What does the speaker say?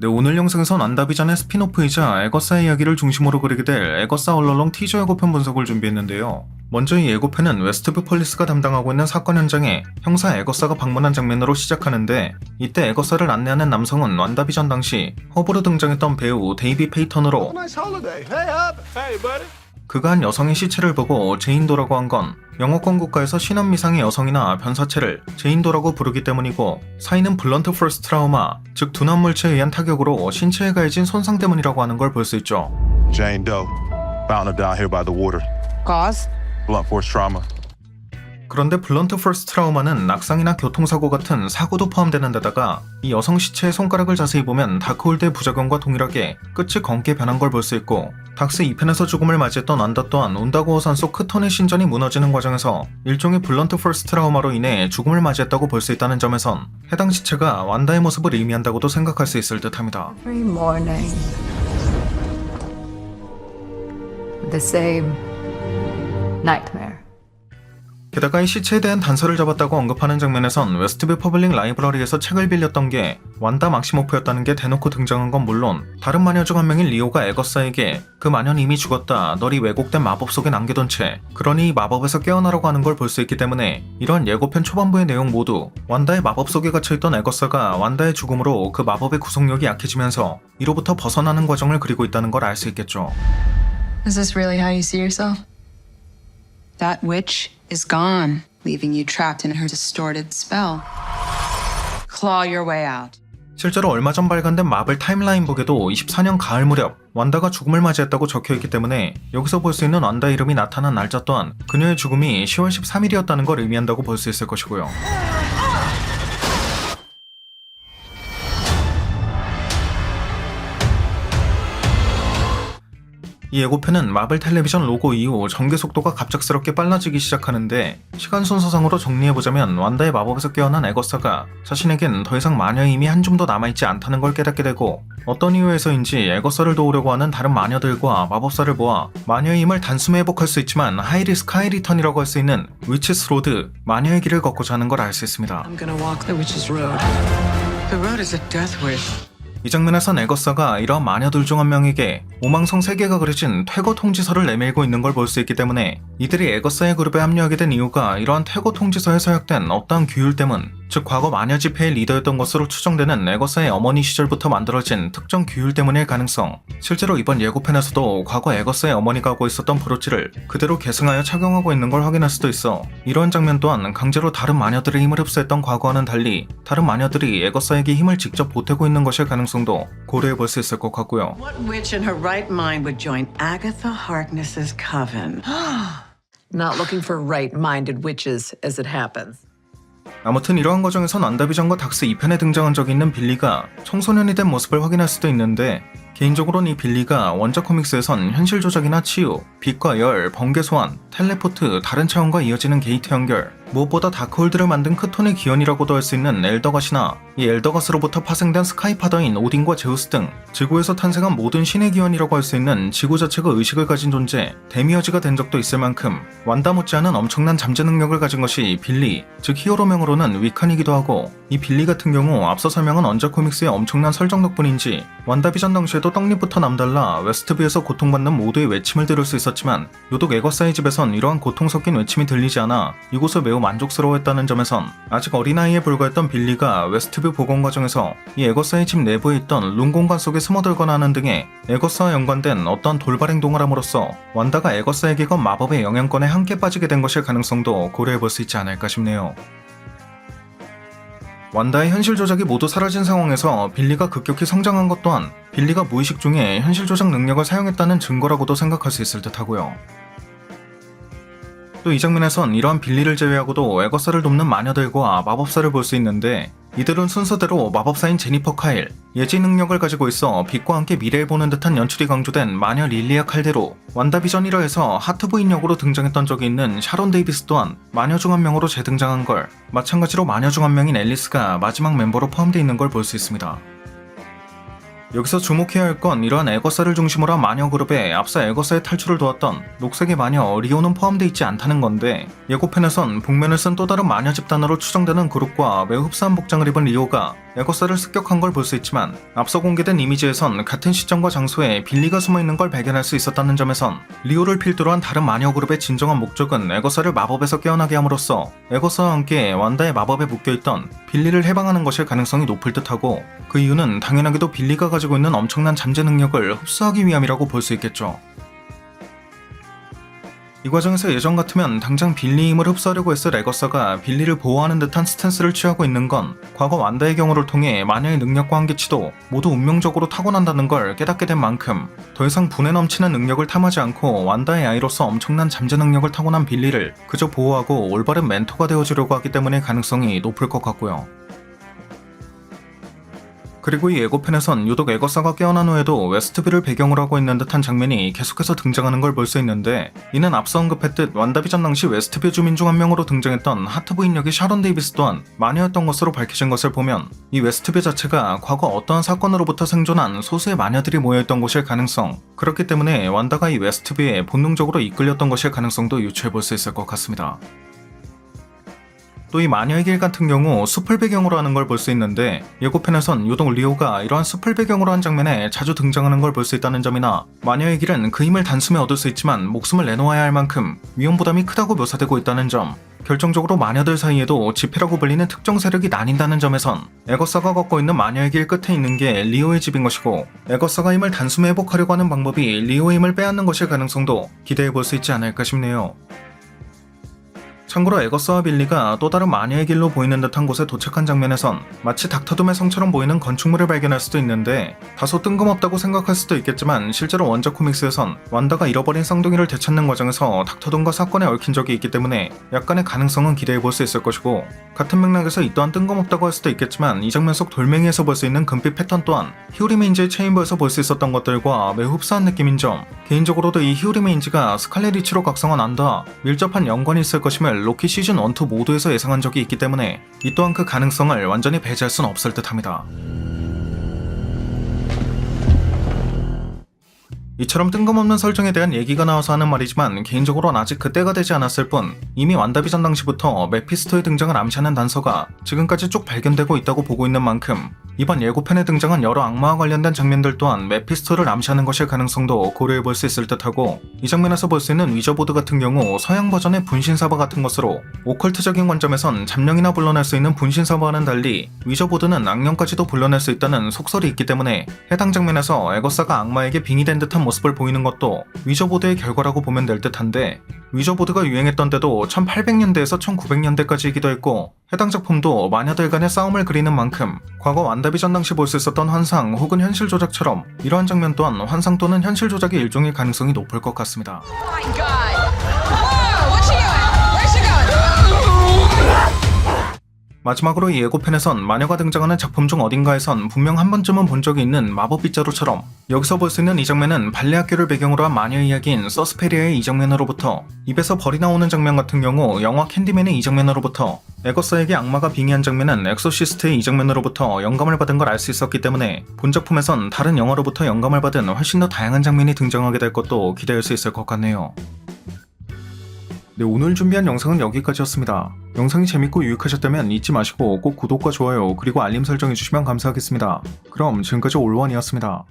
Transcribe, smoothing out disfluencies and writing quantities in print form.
네, 오늘 영상에선 완다비전의 스핀오프이자 에거사의 이야기를 중심으로 그리게 될 에거사 얼러롱 티저 예고편 분석을 준비했는데요. 먼저 이 예고편은 웨스트뷰 폴리스가 담당하고 있는 사건 현장에 형사 에거사가 방문한 장면으로 시작하는데, 이때 에거사를 안내하는 남성은 완다비전 당시 허브로 등장했던 배우 데이비 페이턴으로 그가 한 여성의 시체를 보고 제인도라고 한 건 영어권 국가에서 신원미상의 여성이나 변사체를 제인도라고 부르기 때문이고, 사인은 블런트 포스 트라우마, 즉 둔한 물체에 의한 타격으로 신체에 가해진 손상 때문이라고 하는 걸 볼 수 있죠. Jane Doe, found her down here by the water. Cause? Blunt force trauma. 그런데 블런트 포스 트라우마는 낙상이나 교통사고 같은 사고도 포함되는 데다가 이 여성 시체의 손가락을 자세히 보면 다크홀드의 부작용과 동일하게 끝이 검게 변한 걸 볼 수 있고, 닥스 2편에서 죽음을 맞이했던 완다 또한 온다고어산 속 크톤의 신전이 무너지는 과정에서 일종의 블런트 포스 트라우마로 인해 죽음을 맞이했다고 볼 수 있다는 점에선 해당 시체가 완다의 모습을 의미한다고도 생각할 수 있을 듯합니다. Every morning. The same nightmare. 게다가 이 시체에 대한 단서를 잡았다고 언급하는 장면에선 웨스트뷰 퍼블릭 라이브러리에서 책을 빌렸던 게 완다 막시모프였다는 게 대놓고 등장한 건 물론, 다른 마녀 중 한 명인 리오가 에거사에게 그 마녀는 이미 죽었다, 널이 왜곡된 마법 속에 남겨둔 채 그러니 이 마법에서 깨어나라고 하는 걸 볼 수 있기 때문에, 이런 예고편 초반부의 내용 모두 완다의 마법 속에 갇혀있던 에거사가 완다의 죽음으로 그 마법의 구속력이 약해지면서 이로부터 벗어나는 과정을 그리고 있다는 걸 알 수 있겠죠. Is this really how you see yourself? That witch is gone, leaving you trapped in her distorted spell. Claw your way out. 실제로 얼마 전 발간된 마블 타임라인 북에도 24년 가을 무렵 완다가 죽음을 맞이했다고 적혀있기 때문에, 여기서 볼 수 있는 완다 이름이 나타난 날짜 또한 그녀의 죽음이 10월 13일이었다는 걸 의미한다고 볼 수 있을 것이고요. 이 예고편은 마블 텔레비전 로고 이후 전개 속도가 갑작스럽게 빨라지기 시작하는데, 시간 순서상으로 정리해보자면 완다의 마법에서 깨어난 에거사가 자신에겐 더 이상 마녀의 힘이 한 줌도 남아있지 않다는 걸 깨닫게 되고, 어떤 이유에서인지 에거사를 도우려고 하는 다른 마녀들과 마법사를 모아 마녀의 힘을 단숨에 회복할 수 있지만 하이리스크 하이리턴이라고 할 수 있는 위치스 로드, 마녀의 길을 걷고자 하는 걸 알 수 있습니다. I'm gonna walk the witch's road. The road is a death wish. 이 장면에선 에거사가 이러한 마녀들 중 한 명에게 오망성 3개가 그려진 퇴거 통지서를 내밀고 있는 걸 볼 수 있기 때문에, 이들이 에거사의 그룹에 합류하게 된 이유가 이러한 퇴거 통지서에 서약된 어떠한 규율 때문, 즉 과거 마녀 집회의 리더였던 것으로 추정되는 에거사의 어머니 시절부터 만들어진 특정 규율 때문일 가능성, 실제로 이번 예고편에서도 과거 에거사의 어머니가 하고 있었던 브로치를 그대로 계승하여 착용하고 있는 걸 확인할 수도 있어, 이러한 장면 또한 강제로 다른 마녀들의 힘을 흡수했던 과거와는 달리 다른 마녀들이 에거사에게 힘을 직접 보태고 있는 것일 가능성도 고려해 볼 수 있을 것 같고요. What witch in her right mind would join Agatha Harkness's coven? Not looking for right-minded witches as it happens. 아무튼 이러한 과정에선 완다비전과 닥스 2편에 등장한 적이 있는 빌리가 청소년이 된 모습을 확인할 수도 있는데, 개인적으로는 이 빌리가 원작 코믹스에선 현실 조작이나 치유, 빛과 열, 번개 소환, 텔레포트, 다른 차원과 이어지는 게이트 연결, 무엇보다 다크홀드를 만든 크톤의 기원이라고도 할 수 있는 엘더갓이나 이 엘더갓으로부터 파생된 스카이파더인 오딘과 제우스 등 지구에서 탄생한 모든 신의 기원이라고 할 수 있는 지구 자체가 의식을 가진 존재 데미어지가 된 적도 있을 만큼 완다 못지않은 엄청난 잠재 능력을 가진 것이 빌리, 즉 히어로명으로는 위칸이기도 하고, 이 빌리 같은 경우 앞서 설명한 원작 코믹스의 엄청난 설정 덕분인지 완다비전 당시에도 떡잎부터 남달라 웨스트뷰에서 고통받는 모두의 외침을 들을 수 있었지만, 유독 에거사의 집에선 이러한 고통 섞인 외침이 들리지 않아 이곳을 매우 만족스러워했다는 점에선 아직 어린아이에 불과했던 빌리가 웨스트뷰 복원 과정에서 이 에거사의 집 내부에 있던 룸 공간 속에 숨어들거나 하는 등의 에거사와 연관된 어떠한 돌발 행동을 함으로써 완다가 에거사에게 건 마법의 영향권에 함께 빠지게 된 것일 가능성도 고려해볼 수 있지 않을까 싶네요. 완다의 현실 조작이 모두 사라진 상황에서 빌리가 급격히 성장한 것 또한 빌리가 무의식 중에 현실 조작 능력을 사용했다는 증거라고도 생각할 수 있을 듯하고요. 또 이 장면에선 이러한 빌리를 제외하고도 에거사를 돕는 마녀들과 마법사를 볼 수 있는데, 이들은 순서대로 마법사인 제니퍼 카일, 예지 능력을 가지고 있어 빛과 함께 미래를 보는 듯한 연출이 강조된 마녀 릴리아 칼데로, 완다비전 1화에서 하트부인 역으로 등장했던 적이 있는 샤론 데이비스 또한 마녀 중 한 명으로 재등장한 걸, 마찬가지로 마녀 중 한 명인 앨리스가 마지막 멤버로 포함되어 있는 걸 볼 수 있습니다. 여기서 주목해야 할 건 이러한 에거사를 중심으로 한 마녀 그룹에 앞서 에거사의 탈출을 도왔던 녹색의 마녀 리오는 포함되어 있지 않다는 건데, 예고편에선 복면을 쓴 또 다른 마녀 집단으로 추정되는 그룹과 매우 흡사한 복장을 입은 리오가 에거사를 습격한 걸 볼 수 있지만, 앞서 공개된 이미지에선 같은 시점과 장소에 빌리가 숨어있는 걸 발견할 수 있었다는 점에선 리오를 필두로 한 다른 마녀 그룹의 진정한 목적은 에거사를 마법에서 깨어나게 함으로써 에거사와 함께 완다의 마법에 묶여있던 빌리를 해방하는 것일 가능성이 높을 듯하고, 그 이유는 당연하게도 빌리가 가지고 있는 엄청난 잠재 능력을 흡수하기 위함이라고 볼 수 있겠죠. 이 과정에서 예전 같으면 당장 빌리 힘을 흡수하려고 했을 에거사가 빌리를 보호하는 듯한 스탠스를 취하고 있는 건 과거 완다의 경우를 통해 마녀의 능력과 한계치도 모두 운명적으로 타고난다는 걸 깨닫게 된 만큼 더 이상 분에 넘치는 능력을 탐하지 않고 완다의 아이로서 엄청난 잠재 능력을 타고난 빌리를 그저 보호하고 올바른 멘토가 되어주려고 하기 때문에 가능성이 높을 것 같고요. 그리고 이 예고편에선 유독 에거사가 깨어난 후에도 웨스트뷰를 배경으로 하고 있는 듯한 장면이 계속해서 등장하는 걸 볼 수 있는데, 이는 앞서 언급했듯 완다비전 당시 웨스트뷰 주민 중 한 명으로 등장했던 하트부인 역의 샤론 데이비스 또한 마녀였던 것으로 밝혀진 것을 보면 이 웨스트뷰 자체가 과거 어떠한 사건으로부터 생존한 소수의 마녀들이 모여있던 곳일 가능성, 그렇기 때문에 완다가 이 웨스트뷰에 본능적으로 이끌렸던 것일 가능성도 유추해 볼 수 있을 것 같습니다. 또 이 마녀의 길 같은 경우 숲을 배경으로 하는 걸 볼 수 있는데, 예고편에선 유독 리오가 이러한 숲을 배경으로 한 장면에 자주 등장하는 걸 볼 수 있다는 점이나, 마녀의 길은 그 힘을 단숨에 얻을 수 있지만 목숨을 내놓아야 할 만큼 위험 부담이 크다고 묘사되고 있다는 점, 결정적으로 마녀들 사이에도 지폐라고 불리는 특정 세력이 나뉜다는 점에선 에거사가 걷고 있는 마녀의 길 끝에 있는 게 리오의 집인 것이고, 에거사가 힘을 단숨에 회복하려고 하는 방법이 리오의 힘을 빼앗는 것일 가능성도 기대해 볼 수 있지 않을까 싶네요. 참고로 에거사와 빌리가 또 다른 마녀의 길로 보이는 듯한 곳에 도착한 장면에선 마치 닥터둠의 성처럼 보이는 건축물을 발견할 수도 있는데, 다소 뜬금없다고 생각할 수도 있겠지만 실제로 원작 코믹스에선 완다가 잃어버린 쌍둥이를 되찾는 과정에서 닥터둠과 사건에 얽힌 적이 있기 때문에 약간의 가능성은 기대해볼 수 있을 것이고, 같은 맥락에서 이 또한 뜬금없다고 할 수도 있겠지만 이 장면 속 돌멩이에서 볼 수 있는 금빛 패턴 또한 히오리메인즈의 체인버에서 볼 수 있었던 것들과 매우 흡사한 느낌인 점, 개인적으로도 이 히오리메인즈가 스칼렛 위치로 각성한 안다와 밀접한 연관이 있을 것임을 로키 시즌 1, 2 모두에서 예상한 적이 있기 때문에 이 또한 그 가능성을 완전히 배제할 순 없을 듯 합니다. 이처럼 뜬금없는 설정에 대한 얘기가 나와서 하는 말이지만, 개인적으로는 아직 그때가 되지 않았을 뿐 이미 완다비전 당시부터 메피스토의 등장을 암시하는 단서가 지금까지 쭉 발견되고 있다고 보고 있는 만큼 이번 예고편에 등장한 여러 악마와 관련된 장면들 또한 메피스토를 암시하는 것일 가능성도 고려해볼 수 있을 듯하고, 이 장면에서 볼 수 있는 위저보드 같은 경우 서양 버전의 분신사바 같은 것으로 오컬트적인 관점에선 잠령이나 불러낼 수 있는 분신사바와는 달리 위저보드는 악령까지도 불러낼 수 있다는 속설이 있기 때문에 해당 장면에서 에거사가 악마에게 빙의된 듯한 모습을 보이는 것도 위저보드의 결과라고 보면 될 듯한데, 위저보드가 유행했던 때도 1800년대에서 1900년대까지이기도 했고, 해당 작품도 마녀들 간의 싸움을 그리는 만큼 과거 완다비전 당시 볼 수 있었던 환상 혹은 현실 조작처럼 이러한 장면 또한 환상 또는 현실 조작의 일종일 가능성이 높을 것 같습니다. 마지막으로 이 예고편에선 마녀가 등장하는 작품 중 어딘가에선 분명 한 번쯤은 본 적이 있는 마법 빗자루처럼, 여기서 볼 수 있는 이 장면은 발레 학교를 배경으로 한 마녀 이야기인 서스페리아의 이 장면으로부터, 입에서 벌이 나오는 장면 같은 경우 영화 캔디맨의 이 장면으로부터, 에거사에게 악마가 빙의한 장면은 엑소시스트의 이 장면으로부터 영감을 받은 걸 알 수 있었기 때문에 본 작품에선 다른 영화로부터 영감을 받은 훨씬 더 다양한 장면이 등장하게 될 것도 기대할 수 있을 것 같네요. 네, 오늘 준비한 영상은 여기까지였습니다. 영상이 재밌고 유익하셨다면 잊지 마시고 꼭 구독과 좋아요 그리고 알림 설정해주시면 감사하겠습니다. 그럼 지금까지 올원이었습니다.